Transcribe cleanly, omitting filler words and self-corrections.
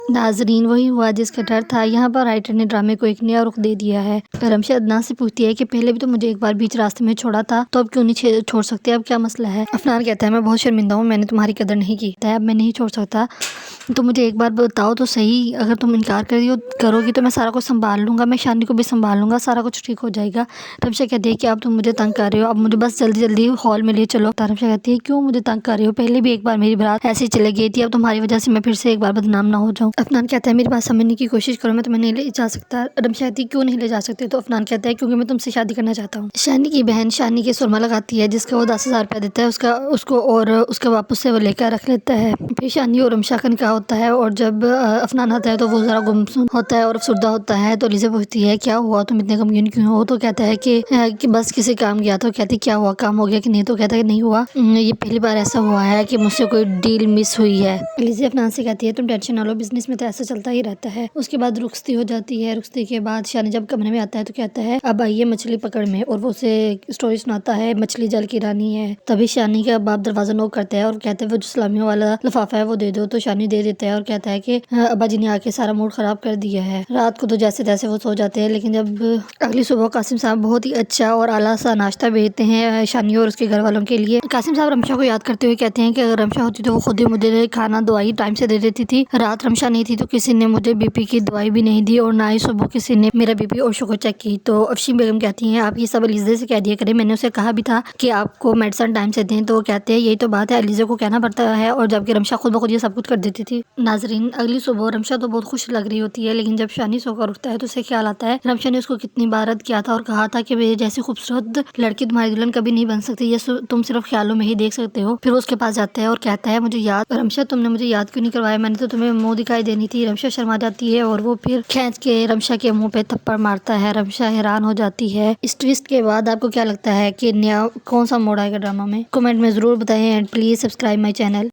नाजरीन, वही हुआ जिसका डर था। यहाँ पर राइटर ने ड्रामे को एक नया रुख दे दिया है। रमशा अदनान से पूछती है कि पहले भी तो मुझे एक बार बीच रास्ते में छोड़ा था, तो अब क्यों नहीं छोड़ सकते, अब क्या मसला है। अफनान कहता है मैं बहुत शर्मिंदा हूँ, मैंने तुम्हारी कदर नहीं की, अब मैं नहीं छोड़ सकता। तो मुझे एक बार बताओ तो सही, अगर तुम इनकार करोगी तो मैं सारा कुछ संभाल लूँगा, मैं शानी को भी संभाल लूँगा, सारा कुछ ठीक हो जाएगा। रमशा कहती है कि अब तुम मुझे तंग कर रहे हो, अब मुझे बस जल्दी जल्दी हॉल में ले चलो। रमशा कहती है क्यों मुझे तंग कर रहे हो, पहले भी एक बार मेरी बारात ऐसे ही चली गई थी, अब तुम्हारी वजह से मैं फिर से एक बार बदनाम ना हो जाऊँ। अफनान कहता है मेरी बात समझने की कोशिश करो, मैं तुम्हें नहीं ले जा सकता। रमशा कहती है क्यों नहीं ले जा सकते। तो अफनान कहता है क्योंकि मैं तुमसे शादी करना चाहता हूँ। शानी की बहन शानी के सुरमा लगाती है, जिसका वो 10,000 रुपया देता है उसको और उसके वापस से वो लेकर रख लेता है। फिर शानी और रमशा का निकाह होता है, और जब अफनान आता है तो वो जरा गुमसुम होता है और अफसुर्दा होता है। तो लिज़ा पूछती है क्या हुआ, तुम इतने गमगीन क्यों हो। तो कहता है कि बस किसी काम गया। तो कहती क्या हुआ, काम हो गया कि नहीं। तो कहता है नहीं हुआ, ये पहली बार ऐसा हुआ है कि मुझसे कोई डील मिस हुई है। लिज़ा अफनान से कहती है तुम टेंशन ना लो, बिजनेस में तो ऐसा चलता ही रहता है। उसके बाद रुखसती हो जाती है। रुखसती के बाद शानी जब कमरे में आता है तो कहता है अब आइए मछली पकड़ में, और वो उसे स्टोरी सुनाता है मछली जल की रानी है। तभी शानी का बाप दरवाजा नॉक करता है और कहते हैं वो जो सलामियों वाला लिफाफा है वो दे दो। तो शानी दे देता है और कहता है कि अब्बा जी ने आके सारा मूड खराब कर दिया है। रात को तो जैसे तैसे वो सो जाते हैं, लेकिन जब अगली सुबह कासिम साहब बहुत ही अच्छा और आला सा नाश्ता भेजते हैं शानी और उसके घर वालों के लिए। कासिम साहब रमशा को याद करते हुए कहते हैं कि अगर रमशा होती तो वो खुद ही मुझे खाना दवाई टाइम से दे देती थी। रात रमशा नहीं थी तो किसी ने मुझे बीपी की दवाई भी नहीं दी, और ना ही सुबह किसी ने मेरा बीपी और शुगर चेक की। तो अफशीम बेगम कहती हैं आप ये सब अलीज़ा से कह दिया करें, मैंने उसे कहा भी था कि आपको मेडिसिन टाइम से दें। तो वो कहते हैं यही तो बात है, अलीज़ा को कहना पड़ता है, और जबकि रमशा खुद ब खुद ये सब कुछ कर देती थी। नाजरीन, अगली सुबह रमशा तो बहुत खुश लग रही होती है, लेकिन जब शानी सोकर उठता है तो उसे ख्याल आता है रमशा ने उसको कितनी बार रद्द किया था और कहा था कि मेरे जैसी खूबसूरत लड़की तुम्हारी दुल्हन कभी नहीं बन सकती, ये तुम सिर्फ ख्यालों में ही देख सकते हो। फिर वो उसके पास जाता है और कहता है मुझे याद, रमशा तुमने मुझे याद क्यों नहीं करवाया, मैंने तो तुम्हें मुंह दिखाई देनी थी। रमशा शर्मा जाती है और वो फिर खींच के रमशा के मुंह पे थप्पड़ मारता है। रमशा हैरान हो जाती है। इस ट्विस्ट के बाद आपको क्या लगता है कि नया कौन सा मोड़ आएगा ड्रामा में, कमेंट में जरूर बताएं, and please subscribe my channel.